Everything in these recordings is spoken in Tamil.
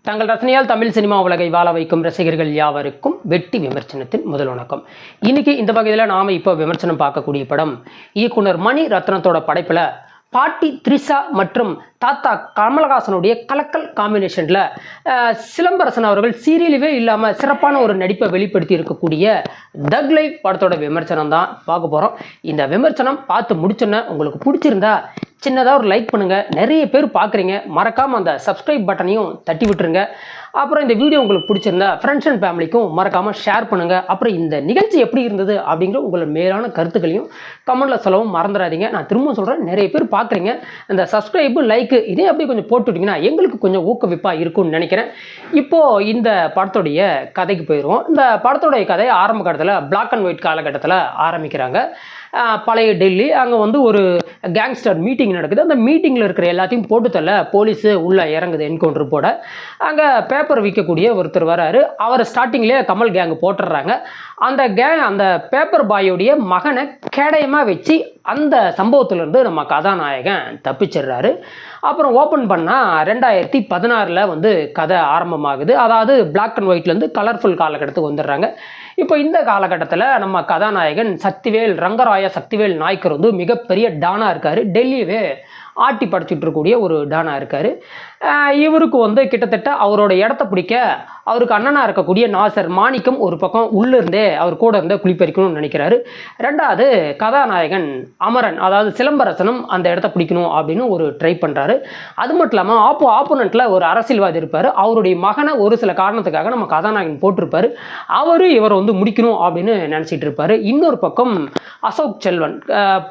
தங்கள் ரசனையால் தமிழ் சினிமா உலகை வாழ வைக்கும் ரசிகர்கள் யாவருக்கும் வெட்டி விமர்சனத்தின் முதல் வணக்கம். இன்னைக்கு இந்த வகையில் நாம இப்போ விமர்சனம் பார்க்கக்கூடிய படம் இயக்குனர் மணி ரத்னத்தோட படைப்பில் பாட்டி த்ரிஷா மற்றும் தாத்தா கமலஹாசனுடைய கலக்கல் காம்பினேஷனில் சிலம்பரசன் அவர்கள் சீரியலவே இல்லாமல் சிறப்பான ஒரு நடிப்பை வெளிப்படுத்தி இருக்கக்கூடிய தக் லைஃப் படத்தோட விமர்சனம் தான் பார்க்க போகிறோம். இந்த விமர்சனம் பார்த்து முடிச்சோன்னே உங்களுக்கு பிடிச்சிருந்தா சின்னதாக ஒரு லைக் பண்ணுங்கள். நிறைய பேர் பார்க்குறீங்க, மறக்காமல் அந்த சப்ஸ்கிரைப் பட்டனையும் தட்டி விட்டுருங்க. அப்புறம் இந்த வீடியோ உங்களுக்கு பிடிச்சிருந்தா ஃப்ரெண்ட்ஸ் அண்ட் ஃபேமிலிக்கும் மறக்காமல் ஷேர் பண்ணுங்கள். அப்புறம் இந்த நிகழ்ச்சி எப்படி இருந்தது அப்படிங்கிற உங்களோட மேலான கருத்துக்களையும் கமெண்ட்டில் சொல்லவும் மறந்துடாதீங்க. நான் திரும்ப சொல்கிறேன், நிறைய பேர் பார்க்குறீங்க, இந்த சப்ஸ்கிரைபு லைக்கு இதே அப்படியே கொஞ்சம் போட்டுவிட்டிங்கன்னா எங்களுக்கு கொஞ்சம் ஊக்குவிப்பாக இருக்கும்னு நினைக்கிறேன். இப்போது இந்த படத்துடைய கதைக்கு போயிடுவோம். இந்த படத்துடைய கதை ஆரம்ப கட்டத்தில் பிளாக் அண்ட் ஒயிட் காலகட்டத்தில் ஆரம்பிக்கிறாங்க. பழைய டெல்லி, அங்கே ஒரு கேங்ஸ்டர் மீட்டிங் நடக்குது. அந்த மீட்டிங்கில் இருக்கிற எல்லாத்தையும் போட்டு தள்ள போலீஸு உள்ளே இறங்குது என்கவுண்டர் போட. அங்கே பேப்பர் விற்கக்கூடிய ஒருத்தர் வராரு. அவர் ஸ்டார்டிங்லேயே கமல் கேங்கு போட்டுடுறாங்க. அந்த பேப்பர் பாயோடைய மகனை கேடயமாக வச்சு அந்த சம்பவத்திலேருந்து நம்ம கதாநாயகன் தப்பிச்சிடுறாரு. அப்புறம் ஓப்பன் பண்ணால் 2016 கதை ஆரம்பமாகுது. அதாவது பிளாக் அண்ட் ஒயிட்லேருந்து கலர்ஃபுல் காலகட்டத்துக்கு வந்துடுறாங்க. இப்போ இந்த காலகட்டத்தில் நம்ம கதாநாயகன் ரங்கராய சக்திவேல் நாய்க்கர் மிகப்பெரிய டானாக இருக்கார். டெல்லியவே ஆட்டி படைச்சிட்டு இருக்கக்கூடிய ஒரு டானாக இருக்கார். இவருக்கு கிட்டத்தட்ட அவரோட இடத்த பிடிக்க அவருக்கு அண்ணனாக இருக்கக்கூடிய நாசர் மாணிக்கம் ஒரு பக்கம் உள்ளிருந்தே அவர் கூட இருந்தே குளிப்பறிக்கணும்னு நினைக்கிறாரு. ரெண்டாவது கதாநாயகன் அமரன், அதாவது சிலம்பரசனும் அந்த இடத்த பிடிக்கணும் அப்படின்னு ஒரு ட்ரை பண்ணுறாரு. அது மட்டும் இல்லாமல் ஆப்போனண்ட்டில் ஒரு அரசியல்வாதி இருப்பார். அவருடைய மகனை ஒரு சில காரணத்துக்காக நம்ம கதாநாயகன் போட்டிருப்பார். அவர் இவரை முடிக்கணும் அப்படின்னு நினச்சிட்டு இருப்பார். இன்னொரு பக்கம் அசோக் செல்வன்,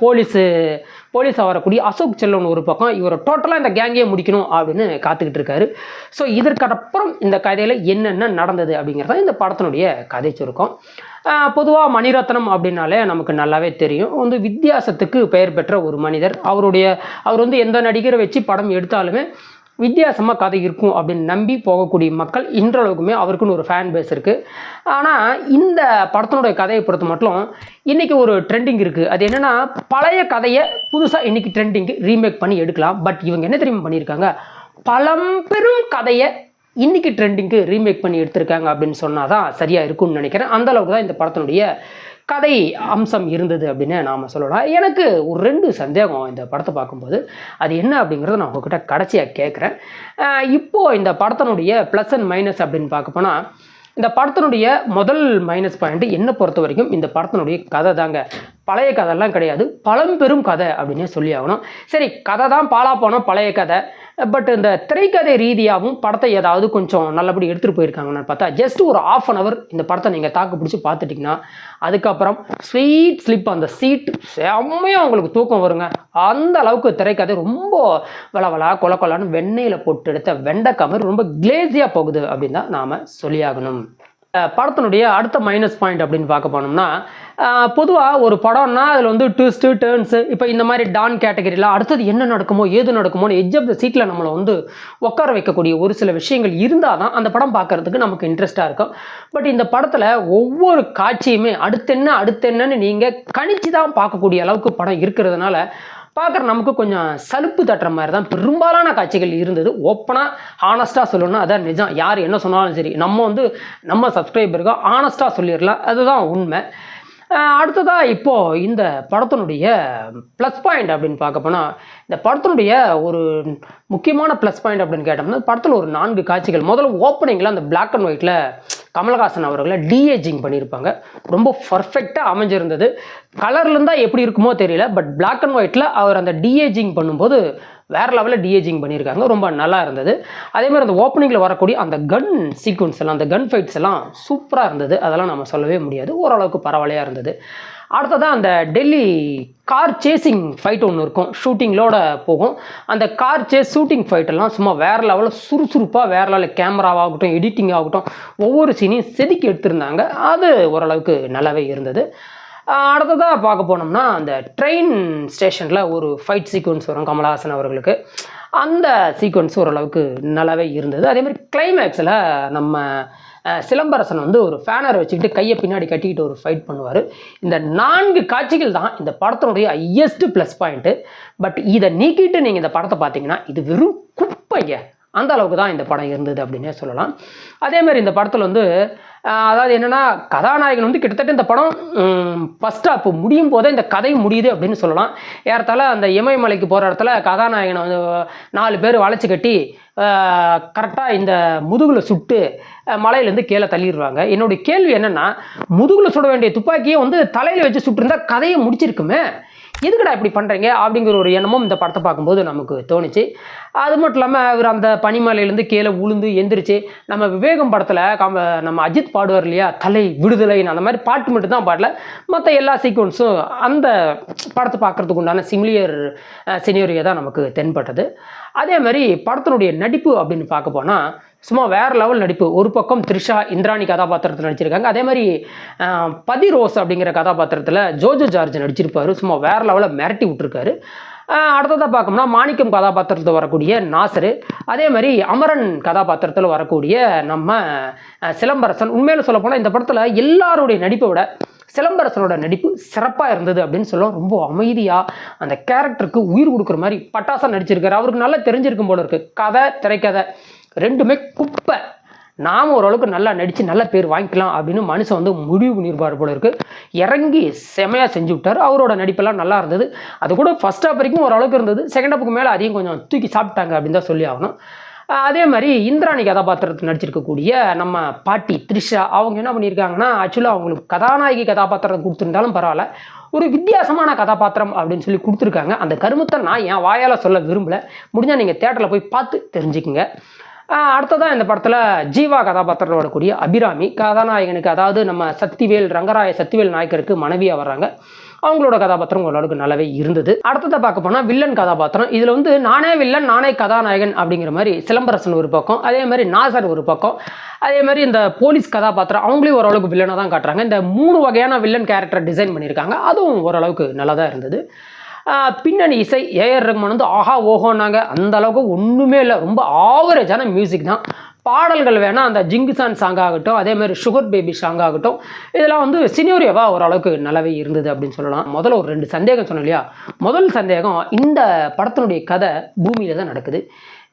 போலீஸாக வரக்கூடிய அசோக் செல்வன் ஒரு பக்கம் இவரை டோட்டலாக இந்த கேங்கே முடிக்கணும் அப்படின்னு காத்துக்கிட்டு இருக்காரு. ஸோ இதற்கப்புறம் இந்த கதையில் என்னென்ன நடந்தது அப்படிங்கிறத இந்த படத்தினுடைய கதை சுருக்கம். பொதுவாக மணிரத்னம் அப்படின்னாலே நமக்கு நல்லாவே தெரியும். வித்தியாசத்துக்கு பெயர் பெற்ற ஒரு மனிதர். அவர் எந்த நடிகரை வச்சு படம் எடுத்தாலுமே வித்தியாசமாக கதை இருக்கும் அப்படின்னு நம்பி போகக்கூடிய மக்கள் இன்றளவுக்குமே அவருக்குன்னு ஒரு ஃபேன் பேஸ் இருக்குது. ஆனால் இந்த படத்தினுடைய கதையை பொறுத்த மட்டும் இன்றைக்கி ஒரு ட்ரெண்டிங் இருக்குது. அது என்னென்னா, பழைய கதையை புதுசாக இன்றைக்கி ட்ரெண்டிங்கு ரீமேக் பண்ணி எடுக்கலாம். பட் இவங்க என்ன தெரியுமா பண்ணியிருக்காங்க, பழம்பெரும் கதையை இன்றைக்கி ட்ரெண்டிங்கு ரீமேக் பண்ணி எடுத்திருக்காங்க அப்படின்னு சொன்னால் தான் சரியாக இருக்கும்னு நினைக்கிறேன். அந்தளவுக்கு தான் இந்த படத்தினுடைய கதை அம்சம் இருந்தது அப்படின்னு நாம் சொல்லலாம். எனக்கு ஒரு 2 சந்தேகம் இந்த படத்தை பார்க்கும்போது. அது என்ன அப்படிங்கிறத நான் உங்ககிட்ட கடைசியாக கேட்குறேன். இப்போது இந்த படத்தினுடைய ப்ளஸ் அண்ட் மைனஸ் அப்படின்னு பார்க்க போனால், இந்த படத்தினுடைய முதல் மைனஸ் பாயிண்ட் என்னை பொறுத்த வரைக்கும் இந்த படத்தினுடைய கதை தாங்க. பழைய கதையெல்லாம் கிடையாது, பழம்பெரும் கதை அப்படின்னே சொல்லி ஆகணும். சரி, கதை தான் பாலா போனோம், பழைய கதை. பட் இந்த திரைக்கதை ரீதியாகவும் படத்தை ஏதாவது கொஞ்சம் நல்லபடி எடுத்துகிட்டு போயிருக்காங்கன்னு பார்த்தா, ஜஸ்ட் ஒரு 1/2 hour இந்த படத்தை நீங்கள் தாக்கு பிடிச்சி பார்த்துட்டிங்கன்னா அதுக்கப்புறம் ஸ்வீட் ஸ்லிப் அந்த சீட் செம்மையாக உங்களுக்கு தூக்கம் வருங்க. அந்த அளவுக்கு திரைக்கதை ரொம்ப வளவலா கொலன்னு வெண்ணெயில் போட்டு எடுத்த வெண்டைக்காய் மாதிரி ரொம்ப கிளேசியாக போகுது அப்படின்னு தான் நாம் சொல்லியாகணும். படத்தினுடைய அடுத்த மைனஸ் பாயிண்ட் அப்படின்னு பார்க்க போனோம்னா, பொதுவாக ஒரு படம்னா அதில் ட்விஸ்ட்டு டேர்ன்ஸு, இப்போ இந்த மாதிரி டான் கேட்டகரியில் அடுத்தது என்ன நடக்குமோ ஏது நடக்குமோன்னு எட்ஜ் ஆஃப் த சீட்டில் நம்மளை உட்கார வைக்கக்கூடிய ஒரு சில விஷயங்கள் இருந்தால் தான் அந்த படம் பார்க்குறதுக்கு நமக்கு இன்ட்ரெஸ்ட்டாக இருக்கும். பட் இந்த படத்தில் ஒவ்வொரு காட்சியுமே அடுத்தென்னன்னு நீங்கள் கணிச்சு தான் பார்க்கக்கூடிய அளவுக்கு படம் இருக்கிறதுனால பார்க்குற நமக்கு கொஞ்சம் சலுப்பு தட்டுற மாதிரி தான் பெரும்பாலான காட்சிகள் இருந்தது. ஓப்பனாக ஹானஸ்ட்டாக சொல்லணும்னா அதான் நிஜம். யார் என்ன சொன்னாலும் சரி, நம்ம சப்ஸ்கிரைபருக்கு ஹானஸ்ட்டாக சொல்லிடலாம், அதுதான் உண்மை. அடுத்ததாக இப்போது இந்த படத்தினுடைய ப்ளஸ் பாயிண்ட் அப்படின்னு பார்க்க போனால், இந்த படத்தினுடைய ஒரு முக்கியமான ப்ளஸ் பாயிண்ட் அப்படின்னு கேட்டோம்னா, படத்தில் ஒரு 4 காட்சிகள். முதல்ல ஓப்பனிங்கில் அந்த பிளாக் அண்ட் ஒயிட்டில் கமலஹாசன் அவர்களை டிஏஜிங் பண்ணியிருப்பாங்க. ரொம்ப பர்ஃபெக்டாக அமைஞ்சிருந்தது. கலரில் இருந்தால் எப்படி இருக்குமோ தெரியல, பட் பிளாக் அண்ட் ஒயிட்டில் அவர் அந்த டிஏஜிங் பண்ணும்போது வேறு லெவலில் டிஏஜிங் பண்ணியிருக்காங்க. ரொம்ப நல்லா இருந்தது. அதேமாதிரி அந்த ஓப்பனிங்கில் வரக்கூடிய அந்த கன் சீக்வன்ஸ் எல்லாம், அந்த கன் ஃபைட்ஸ் எல்லாம் சூப்பராக இருந்தது. அதெல்லாம் நம்ம சொல்லவே முடியாது, ஓரளவுக்கு பரவாயில்லையாக இருந்தது. அடுத்ததான் அந்த டெல்லி கார் சேசிங் ஃபைட் ஒன்று இருக்கும், ஷூட்டிங்களோட போகும். அந்த கார் சேஸ் ஷூட்டிங் ஃபைட்டெல்லாம் சும்மா வேறு லெவலில் சுறுசுறுப்பாக, வேறு லெவலில் கேமராவாகட்டும் எடிட்டிங் ஆகட்டும் ஒவ்வொரு சீனையும் செதுக்கி எடுத்திருந்தாங்க. அது ஓரளவுக்கு நல்லாவே இருந்தது. அடுத்ததாக பார்க்க போனோம்னா, அந்த ட்ரெயின் ஸ்டேஷனில் ஒரு ஃபைட் சீக்வன்ஸ் வரும் கமலஹாசன் அவர்களுக்கு. அந்த சீக்வன்ஸ் ஓரளவுக்கு நல்லாவே இருந்தது. அதேமாதிரி கிளைமேக்ஸில் நம்ம சிலம்பரசன் ஒரு ஃபேனரை வச்சுக்கிட்டு கையை பின்னாடி கட்டிக்கிட்டு ஒரு ஃபைட் பண்ணுவார். இந்த 4 காட்சிகள் தான் இந்த படத்தினுடைய ஹையஸ்ட் ப்ளஸ் பாயிண்ட்டு. பட் இதை நீக்கிட்டு நீங்கள் இந்த படத்தை பார்த்தீங்கன்னா இது வெறும் குப்பைங்க. அந்த அளவுக்கு தான் இந்த படம் இருந்தது அப்படின்னே சொல்லலாம். அதே மாதிரி இந்த படத்தில் வந்து அதாவது என்னென்னா கதாநாயகன் வந்து கிட்டத்தட்ட இந்த படம் ஃபஸ்ட் ஹாஃப் முடியும் போதே இந்த கதை முடியுது அப்படின்னு சொல்லலாம். ஏறத்தாழ அந்த இமயமலைக்கு போகிற இடத்துல கதாநாயகனை வந்து 4 பேர் வளைச்சி கட்டி கரெக்டாக இந்த முதுகில் சுட்டு மலையிலேருந்து கீழே தள்ளிடுவாங்க. என்னுடைய கேள்வி என்னென்னா, முதுகில் சுட வேண்டிய துப்பாக்கியை வந்து தலையில் வச்சு சுட்டுருந்தா கதையை முடிச்சிருக்குமே, எதுக்குடா இப்படி பண்ணுறீங்க அப்படிங்கிற ஒரு எண்ணமும் இந்த படத்தை பார்க்கும்போது நமக்கு தோணுச்சு. அது மட்டும் இல்லாமல் அவர் அந்த பனிமலையிலேருந்து கீழே உளுந்து எந்திரிச்சு நம்ம விவேகம் படத்தில் நம்ம அஜித் பாடுவார் இல்லையா, தலை விடுதலைன்னு, அந்த மாதிரி பாட்டு மட்டும்தான் பாடல, மற்ற எல்லா சீக்வன்ஸும் அந்த படத்தை பார்க்குறதுக்கு உண்டான சினியோரியை தான் நமக்கு தென்பட்டது. அதே மாதிரி படத்தினுடைய நடிப்பு அப்படின்னு பார்க்க போனால் சும்மா வேறு லெவல் நடிப்பு. ஒரு பக்கம் த்ரிஷா இந்திராணி கதாபாத்திரத்தில் நடிச்சிருக்காங்க. அதே மாதிரி பதி ரோஸ் அப்படிங்கிற கதாபாத்திரத்தில் ஜோஜோ ஜார்ஜ் நடிச்சிருப்பார். சும்மா வேறு லெவலில் மிரட்டி விட்டுருக்காரு. அடுத்ததாக பார்க்கணும்னா மாணிக்கம் கதாபாத்திரத்தில் வரக்கூடிய நாசர், அதே மாதிரி அமரன் கதாபாத்திரத்தில் வரக்கூடிய நம்ம சிலம்பரசன். உண்மையில சொல்ல போனால் இந்த படத்தில் எல்லாருடைய நடிப்பை விட சிலம்பரசனோட நடிப்பு சிறப்பாக இருந்தது அப்படின்னு சொல்லுவோம். ரொம்ப அமைதியாக அந்த கேரக்டருக்கு உயிர் கொடுக்குற மாதிரி பட்டாசாக நடிச்சிருக்காரு. அவருக்கு நல்லா தெரிஞ்சிருக்கும் போல இருக்குது. கதை திரைக்கதை ரெண்டுமே குப்பை, நாம் ஓரளவுக்கு நல்லா நடித்து நல்ல பேர் வாங்கிக்கலாம் அப்படின்னு மனுஷன் வந்து முடிவு பண்ணியிருப்பார் போல இருக்குது. இறங்கி செமையாக செஞ்சு விட்டார். அவரோட நடிப்பெல்லாம் நல்லா இருந்தது. அது கூட ஃபஸ்ட் ஹாஃப் வரைக்கும் ஓரளவுக்கு இருந்தது. செகண்ட் ஹாஃபுக்கு மேலே அதையும் கொஞ்சம் தூக்கி சாப்பிட்டாங்க அப்படின்னு தான் சொல்லி ஆகணும். அதே மாதிரி இந்திராணி கதாபாத்திரத்தில் நடிச்சிருக்கக்கூடிய நம்ம பாட்டி த்ரிஷா, அவங்க என்ன பண்ணியிருக்காங்கன்னா, ஆக்சுவலாக அவங்களுக்கு கதாநாயகி கதாபாத்திரம் கொடுத்துருந்தாலும் பரவாயில்ல, ஒரு வித்தியாசமான கதாபாத்திரம் அப்படின்னு சொல்லி கொடுத்துருக்காங்க. அந்த கருமத்தை நான் என் வாயால் சொல்ல விரும்பலை. முடிஞ்சால் நீங்கள் தேட்டரில் போய் பார்த்து தெரிஞ்சுக்குங்க. அடுத்ததான் இந்த படத்தில் ஜீவா கதாபாத்திரம் வரக்கூடிய அபிராமி கதாநாயகனுக்கு, அதாவது நம்ம ரங்கராய சக்திவேல் நாயக்கருக்கு மனைவியாக வர்றாங்க. அவங்களோட கதாபாத்திரம் ஓரளவுக்கு நல்லாவே இருந்தது. அடுத்ததை பார்க்க போனால் வில்லன் கதாபாத்திரம். இதில் வந்து நானே வில்லன் நானே கதாநாயகன் அப்படிங்கிற மாதிரி சிலம்பரசன் ஒரு பக்கம், அதே மாதிரி நாசர் ஒரு பக்கம், அதே மாதிரி இந்த போலீஸ் கதாபாத்திரம் அவங்களையும் ஓரளவுக்கு வில்லனாக தான் காட்டுறாங்க. இந்த 3 வகையான வில்லன் கேரக்டர் டிசைன் பண்ணியிருக்காங்க. அதுவும் ஓரளவுக்கு நல்லா தான் இருந்தது. பின்னணி இசை ஏஆர் ரஹ்மான் வந்து ஆஹா ஓஹோன்னாங்க. அந்த அளவுக்கு ஒன்றுமே இல்லை, ரொம்ப ஆவரேஜான மியூசிக் தான். பாடல்கள் வேணால் அந்த ஜிங்குசான் சாங் ஆகட்டும், அதே மாதிரி சுகர் பேபி சாங் ஆகட்டும், இதெல்லாம் வந்து சினியோரியாவாக ஓரளவுக்கு நல்லாவே இருந்தது அப்படின்னு சொல்லலாம். முதல்ல ஒரு 2 சந்தேகம் சொன்னோம் இல்லையா. முதல் சந்தேகம், இந்த படத்தினுடைய கதை பூமியில் தான் நடக்குது.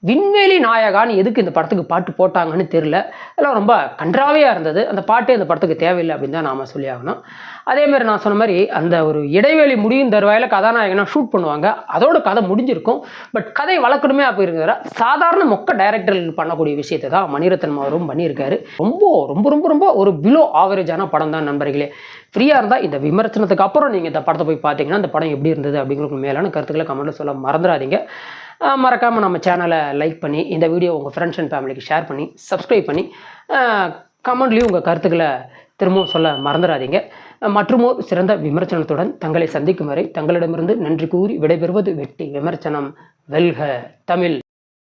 விண்வெளி நாயகான்னு எதுக்கு இந்த படத்துக்கு பாட்டு போட்டாங்கன்னு தெரியல. அதெல்லாம் ரொம்ப கன்றாவையாக இருந்தது. அந்த பாட்டே இந்த படத்துக்கு தேவையில்லை அப்படின்னு தான் நாம் சொல்லி ஆகணும். அதேமாதிரி நான் சொன்ன மாதிரி அந்த ஒரு இடைவெளி முடியும் தருவாயில் கதாநாயகனாக ஷூட் பண்ணுவாங்க. அதோட கதை முடிஞ்சிருக்கும். பட் கதை வளர்க்கணுமே அப்படி இருக்கிற சாதாரண மொக்க டைரக்டர்கள் பண்ணக்கூடிய விஷயத்தை தான் மணிரத்னம் அவரும் பண்ணியிருக்காரு. ரொம்ப ரொம்ப ரொம்ப ரொம்ப ஒரு பிலோ ஆவரேஜான படம் தான் நண்பர்களே. ஃப்ரீயாக இருந்தால் இந்த விமர்சனத்துக்கு அப்புறம் நீங்கள் இந்த படத்தை போய் பார்த்தீங்கன்னா இந்த படம் எப்படி இருந்தது அப்படிங்கிற மேலான கருத்துக்களை கமெண்ட்டில் சொல்ல மறந்துடாதீங்க. மறக்காமல் நம்ம சேனலை லைக் பண்ணி இந்த வீடியோ உங்கள் ஃப்ரெண்ட்ஸ் அண்ட் ஃபேமிலிக்கு ஷேர் பண்ணி சப்ஸ்கிரைப் பண்ணி கமெண்ட்லேயும் உங்கள் கருத்துக்களை திரும்பவும் சொல்ல மறந்துடாதீங்க. மற்றுமோர் சிறந்த விமர்சனத்துடன் தங்களை சந்திக்கும் வரை தங்களிடமிருந்து நன்றி கூறி விடைபெறுவது வெற்றி விமர்சனம். வெல்க தமிழ்.